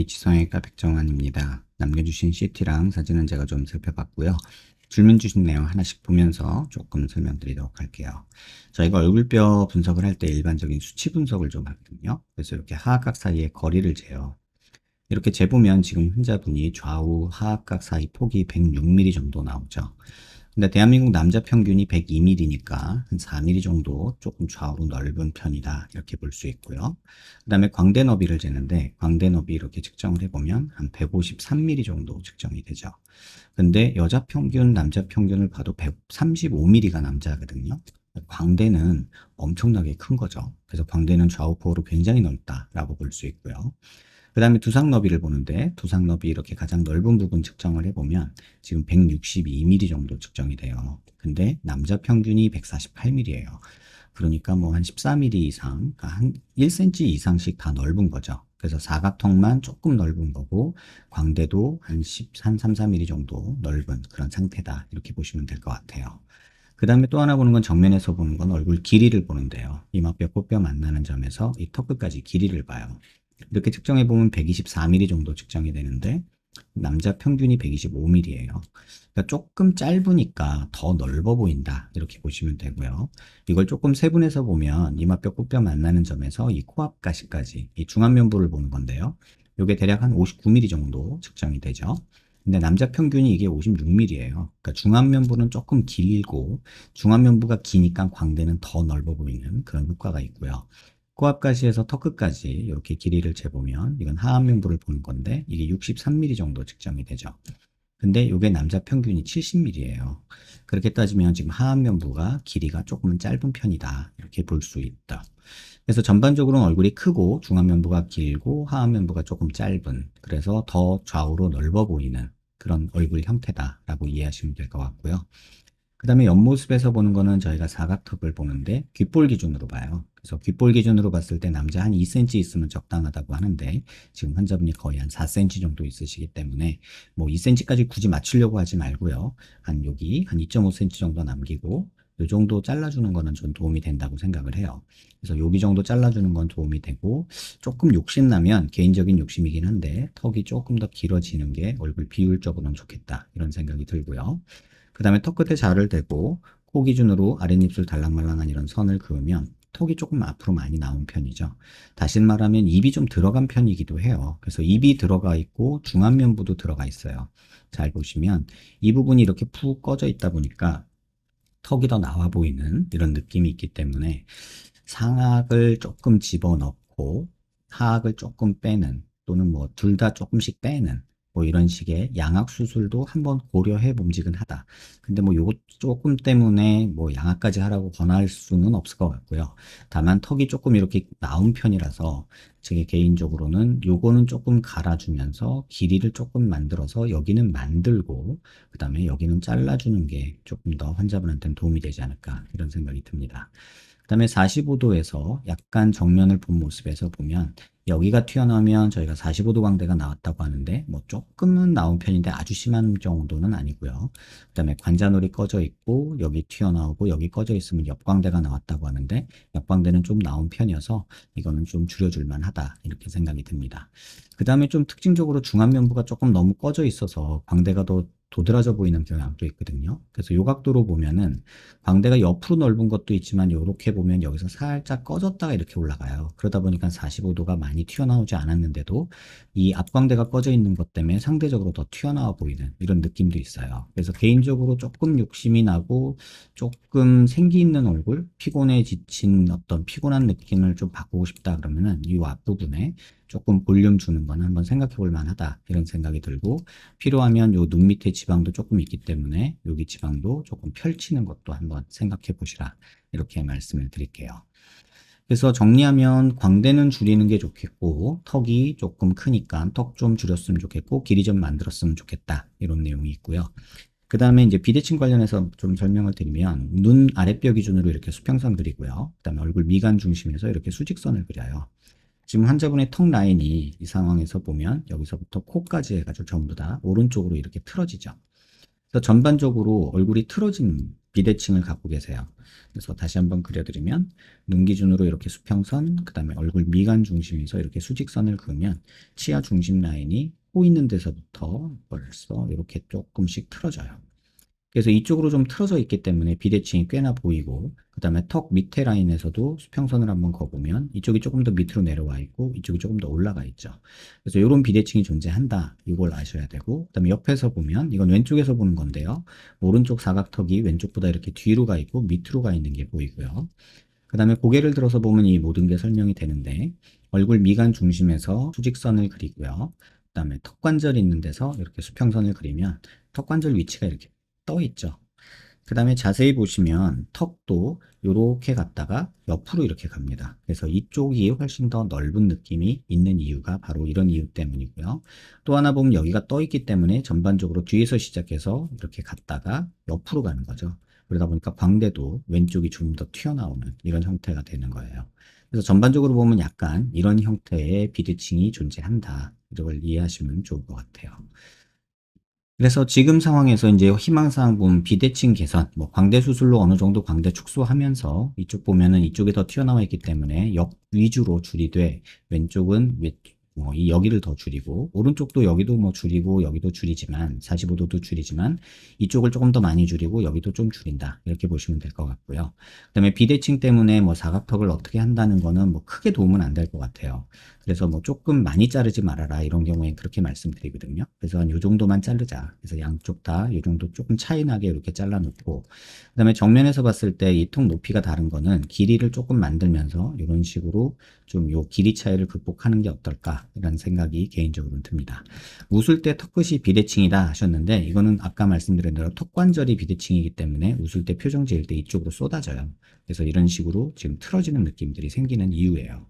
H성형외과 백정환입니다. 남겨주신 CT랑 사진은 제가 좀 살펴봤고요. 질문 주신 내용 하나씩 보면서 조금 설명드리도록 할게요. 저희가 얼굴뼈 분석을 할 때 일반적인 수치 분석을 좀 하거든요. 그래서 이렇게 하악각 사이의 거리를 재요. 이렇게 재보면 지금 환자분이 좌우 하악각 사이 폭이 106mm 정도 나오죠. 근데 대한민국 남자 평균이 102mm니까 한 4mm 정도 조금 좌우로 넓은 편이다, 이렇게 볼 수 있고요. 그 다음에 광대 너비를 재는데 광대 너비 이렇게 측정을 해보면 한 153mm 정도 측정이 되죠. 근데 여자 평균, 남자 평균을 봐도 135mm가 남자거든요. 광대는 엄청나게 큰 거죠. 그래서 광대는 좌우폭으로 굉장히 넓다라고 볼 수 있고요. 그 다음에 두상 너비를 보는데 두상 너비 이렇게 가장 넓은 부분 측정을 해보면 지금 162mm 정도 측정이 돼요. 근데 남자 평균이 148mm예요. 그러니까 뭐 한 14mm 이상, 그러니까 한 1cm 이상씩 다 넓은 거죠. 그래서 사각턱만 조금 넓은 거고 광대도 한 3, 4mm 정도 넓은 그런 상태다, 이렇게 보시면 될 것 같아요. 그 다음에 또 하나 보는 건, 정면에서 보는 건 얼굴 길이를 보는데요. 이마뼈, 코뼈 만나는 점에서 이 턱 끝까지 길이를 봐요. 이렇게 측정해 보면 124mm 정도 측정이 되는데 남자 평균이 125mm예요. 그러니까 조금 짧으니까 더 넓어 보인다, 이렇게 보시면 되고요. 이걸 조금 세분해서 보면 이마뼈, 코뼈 만나는 점에서 이 코앞 가시까지 이 중안면부를 보는 건데요. 이게 대략 한 59mm 정도 측정이 되죠. 근데 남자 평균이 이게 56mm예요. 그러니까 중안면부는 조금 길고 중안면부가 기니까 광대는 더 넓어 보이는 그런 효과가 있고요. 코앞가시에서 턱끝까지 이렇게 길이를 재보면 이건 하안면부를 보는 건데 이게 63mm 정도 측정이 되죠. 근데 이게 남자 평균이 70mm예요. 그렇게 따지면 지금 하안면부가 길이가 조금은 짧은 편이다, 이렇게 볼 수 있다. 그래서 전반적으로는 얼굴이 크고 중안면부가 길고 하안면부가 조금 짧은, 그래서 더 좌우로 넓어 보이는 그런 얼굴 형태다라고 이해하시면 될 것 같고요. 그 다음에 옆모습에서 보는 거는 저희가 사각턱을 보는데 귓볼 기준으로 봐요. 그래서 귓볼 기준으로 봤을 때 남자 한 2cm 있으면 적당하다고 하는데 지금 환자분이 거의 한 4cm 정도 있으시기 때문에 뭐 2cm까지 굳이 맞추려고 하지 말고요. 한 여기 한 2.5cm 정도 남기고 이 정도 잘라주는 거는 전 도움이 된다고 생각을 해요. 그래서 여기 정도 잘라주는 건 도움이 되고, 조금 욕심나면, 개인적인 욕심이긴 한데 턱이 조금 더 길어지는 게 얼굴 비율적으로는 좋겠다, 이런 생각이 들고요. 그 다음에 턱 끝에 자를 대고 코 기준으로 아랫입술 달랑말랑한 이런 선을 그으면 턱이 조금 앞으로 많이 나온 편이죠. 다시 말하면 입이 좀 들어간 편이기도 해요. 그래서 입이 들어가 있고 중안면부도 들어가 있어요. 잘 보시면 이 부분이 이렇게 푹 꺼져 있다 보니까 턱이 더 나와 보이는 이런 느낌이 있기 때문에 상악을 조금 집어넣고 하악을 조금 빼는, 또는 뭐 둘 다 조금씩 빼는, 뭐 이런 식의 양악 수술도 한번 고려해 봄직은 하다. 근데 뭐 요거 조금 때문에 뭐 양악까지 하라고 권할 수는 없을 것 같고요. 다만 턱이 조금 이렇게 나온 편이라서 제 개인적으로는 요거는 조금 갈아주면서 길이를 조금 만들어서 여기는 만들고 그 다음에 여기는 잘라주는 게 조금 더 환자분한테는 도움이 되지 않을까, 이런 생각이 듭니다. 그 다음에 45도에서 약간 정면을 본 모습에서 보면 여기가 튀어나오면 저희가 45도 광대가 나왔다고 하는데 뭐 조금은 나온 편인데 아주 심한 정도는 아니고요. 그 다음에 관자놀이 꺼져 있고 여기 튀어나오고 여기 꺼져 있으면 옆광대가 나왔다고 하는데 옆광대는 좀 나온 편이어서 이거는 좀 줄여줄 만하다, 이렇게 생각이 듭니다. 그 다음에 좀 특징적으로 중안면부가 조금 너무 꺼져 있어서 광대가 더 도드라져 보이는 경향도 있거든요. 그래서 요 각도로 보면은 광대가 옆으로 넓은 것도 있지만 이렇게 보면 여기서 살짝 꺼졌다가 이렇게 올라가요. 그러다 보니까 45도가 많이 튀어나오지 않았는데도 이 앞광대가 꺼져 있는 것 때문에 상대적으로 더 튀어나와 보이는 이런 느낌도 있어요. 그래서 개인적으로 조금 욕심이 나고 조금 생기 있는 얼굴, 피곤에 지친 어떤 피곤한 느낌을 좀 바꾸고 싶다 그러면은 이 앞부분에 조금 볼륨 주는 건 한번 생각해 볼 만하다, 이런 생각이 들고, 필요하면 요 눈 밑에 지방도 조금 있기 때문에 여기 지방도 조금 펼치는 것도 한번 생각해 보시라, 이렇게 말씀을 드릴게요. 그래서 정리하면 광대는 줄이는 게 좋겠고 턱이 조금 크니까 턱 좀 줄였으면 좋겠고 길이 좀 만들었으면 좋겠다, 이런 내용이 있고요. 그 다음에 이제 비대칭 관련해서 좀 설명을 드리면 눈 아랫뼈 기준으로 이렇게 수평선 그리고요. 그 다음에 얼굴 미간 중심에서 이렇게 수직선을 그려요. 지금 환자분의 턱 라인이 이 상황에서 보면 여기서부터 코까지 해가지고 전부 다 오른쪽으로 이렇게 틀어지죠. 그래서 전반적으로 얼굴이 틀어진 비대칭을 갖고 계세요. 그래서 다시 한번 그려드리면 눈 기준으로 이렇게 수평선, 그 다음에 얼굴 미간 중심에서 이렇게 수직선을 그으면 치아 중심 라인이 코 있는 데서부터 벌써 이렇게 조금씩 틀어져요. 그래서 이쪽으로 좀 틀어져 있기 때문에 비대칭이 꽤나 보이고, 그 다음에 턱 밑에 라인에서도 수평선을 한번 그어보면 이쪽이 조금 더 밑으로 내려와 있고 이쪽이 조금 더 올라가 있죠. 그래서 이런 비대칭이 존재한다, 이걸 아셔야 되고, 그 다음에 옆에서 보면 이건 왼쪽에서 보는 건데요, 오른쪽 사각턱이 왼쪽보다 이렇게 뒤로 가 있고 밑으로 가 있는 게 보이고요. 그 다음에 고개를 들어서 보면 이 모든 게 설명이 되는데, 얼굴 미간 중심에서 수직선을 그리고요, 그 다음에 턱관절 있는 데서 이렇게 수평선을 그리면 턱관절 위치가 이렇게 떠 있죠. 그 다음에 자세히 보시면 턱도 이렇게 갔다가 옆으로 이렇게 갑니다. 그래서 이쪽이 훨씬 더 넓은 느낌이 있는 이유가 바로 이런 이유 때문이고요. 또 하나 보면 여기가 떠 있기 때문에 전반적으로 뒤에서 시작해서 이렇게 갔다가 옆으로 가는 거죠. 그러다 보니까 광대도 왼쪽이 좀 더 튀어나오는 이런 형태가 되는 거예요. 그래서 전반적으로 보면 약간 이런 형태의 비대칭이 존재한다, 이걸 이해하시면 좋을 것 같아요. 그래서 지금 상황에서 이제 희망사항 보면 비대칭 개선, 뭐 광대 수술로 어느 정도 광대 축소하면서 이쪽 보면은 이쪽이 더 튀어나와 있기 때문에 옆 위주로 줄이되, 왼쪽은 이 여기를 더 줄이고, 오른쪽도 여기도 뭐 줄이고 여기도 줄이지만 45도도 줄이지만 이쪽을 조금 더 많이 줄이고 여기도 좀 줄인다, 이렇게 보시면 될 것 같고요. 그다음에 비대칭 때문에 뭐 사각턱을 어떻게 한다는 거는 뭐 크게 도움은 안 될 것 같아요. 그래서 뭐 조금 많이 자르지 말아라, 이런 경우에 그렇게 말씀드리거든요. 그래서 한 요 정도만 자르자. 그래서 양쪽 다 요 정도 조금 차이 나게 이렇게 잘라 놓고, 그다음에 정면에서 봤을 때 이 턱 높이가 다른 거는 길이를 조금 만들면서 이런 식으로 좀 요 길이 차이를 극복하는 게 어떨까, 이런 생각이 개인적으로는 듭니다. 웃을 때 턱끝이 비대칭이다 하셨는데, 이거는 아까 말씀드린 대로 턱관절이 비대칭이기 때문에 웃을 때 표정 지을 때 이쪽으로 쏟아져요. 그래서 이런 식으로 지금 틀어지는 느낌들이 생기는 이유예요.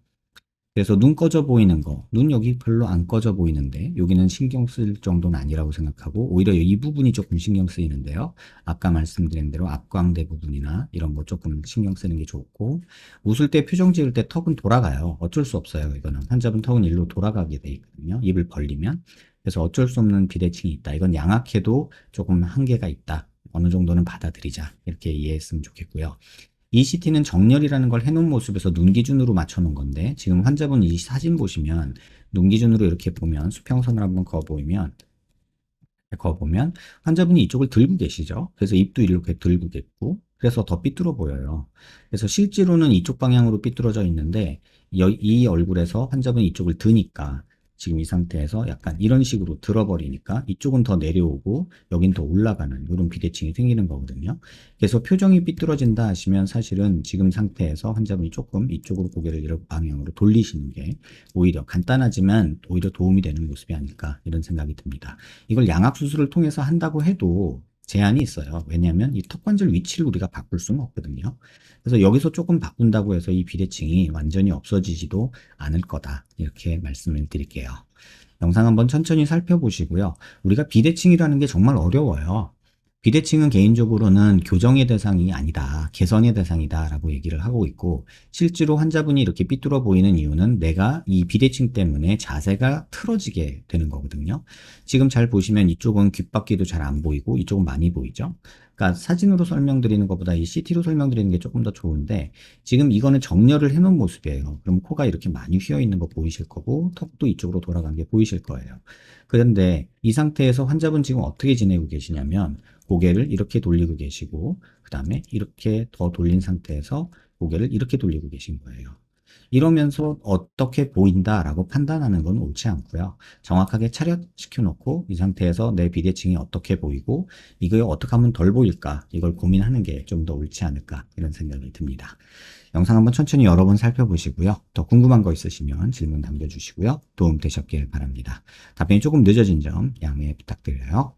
그래서 눈 꺼져 보이는 거, 눈 여기 별로 안 꺼져 보이는데 여기는 신경 쓸 정도는 아니라고 생각하고, 오히려 이 부분이 조금 신경 쓰이는데요, 아까 말씀드린 대로 앞광대 부분이나 이런 거 조금 신경 쓰는 게 좋고, 웃을 때 표정 지을 때 턱은 돌아가요. 어쩔 수 없어요. 이거는 환자분 턱은 일로 돌아가게 돼 있거든요, 입을 벌리면. 그래서 어쩔 수 없는 비대칭이 있다, 이건 양악해도 조금 한계가 있다, 어느 정도는 받아들이자, 이렇게 이해했으면 좋겠고요. ECT는 정렬이라는 걸 해놓은 모습에서 눈 기준으로 맞춰놓은 건데, 지금 환자분 이 사진 보시면 눈 기준으로 이렇게 보면 수평선을 한번 그어보면 환자분이 이쪽을 들고 계시죠. 그래서 입도 이렇게 들고 계고, 그래서 더 삐뚤어 보여요. 그래서 실제로는 이쪽 방향으로 삐뚤어져 있는데, 이 얼굴에서 환자분이 이쪽을 드니까 지금 이 상태에서 약간 이런 식으로 들어버리니까 이쪽은 더 내려오고 여긴 더 올라가는 이런 비대칭이 생기는 거거든요. 그래서 표정이 삐뚤어진다 하시면 사실은 지금 상태에서 환자분이 조금 이쪽으로 고개를 이런 방향으로 돌리시는 게 오히려 간단하지만 오히려 도움이 되는 모습이 아닐까, 이런 생각이 듭니다. 이걸 양악 수술을 통해서 한다고 해도 제한이 있어요. 왜냐하면 이 턱관절 위치를 우리가 바꿀 수는 없거든요. 그래서 여기서 조금 바꾼다고 해서 이 비대칭이 완전히 없어지지도 않을 거다, 이렇게 말씀을 드릴게요. 영상 한번 천천히 살펴보시고요. 우리가 비대칭이라는 게 정말 어려워요. 비대칭은 개인적으로는 교정의 대상이 아니다, 개선의 대상이다 라고 얘기를 하고 있고, 실제로 환자분이 이렇게 삐뚤어 보이는 이유는 내가 이 비대칭 때문에 자세가 틀어지게 되는 거거든요. 지금 잘 보시면 이쪽은 귓바퀴도 잘 안 보이고 이쪽은 많이 보이죠. 그러니까 사진으로 설명드리는 것보다 이 CT로 설명드리는 게 조금 더 좋은데, 지금 이거는 정렬을 해놓은 모습이에요. 그럼 코가 이렇게 많이 휘어 있는 거 보이실 거고 턱도 이쪽으로 돌아간 게 보이실 거예요. 그런데 이 상태에서 환자분 지금 어떻게 지내고 계시냐면, 고개를 이렇게 돌리고 계시고, 그 다음에 이렇게 더 돌린 상태에서 고개를 이렇게 돌리고 계신 거예요. 이러면서 어떻게 보인다라고 판단하는 건 옳지 않고요. 정확하게 차렷시켜 놓고 이 상태에서 내 비대칭이 어떻게 보이고 이거 어떻게 하면 덜 보일까, 이걸 고민하는 게 좀 더 옳지 않을까, 이런 생각이 듭니다. 영상 한번 천천히 여러 번 살펴보시고요. 더 궁금한 거 있으시면 질문 남겨주시고요. 도움 되셨길 바랍니다. 답변이 조금 늦어진 점 양해 부탁드려요.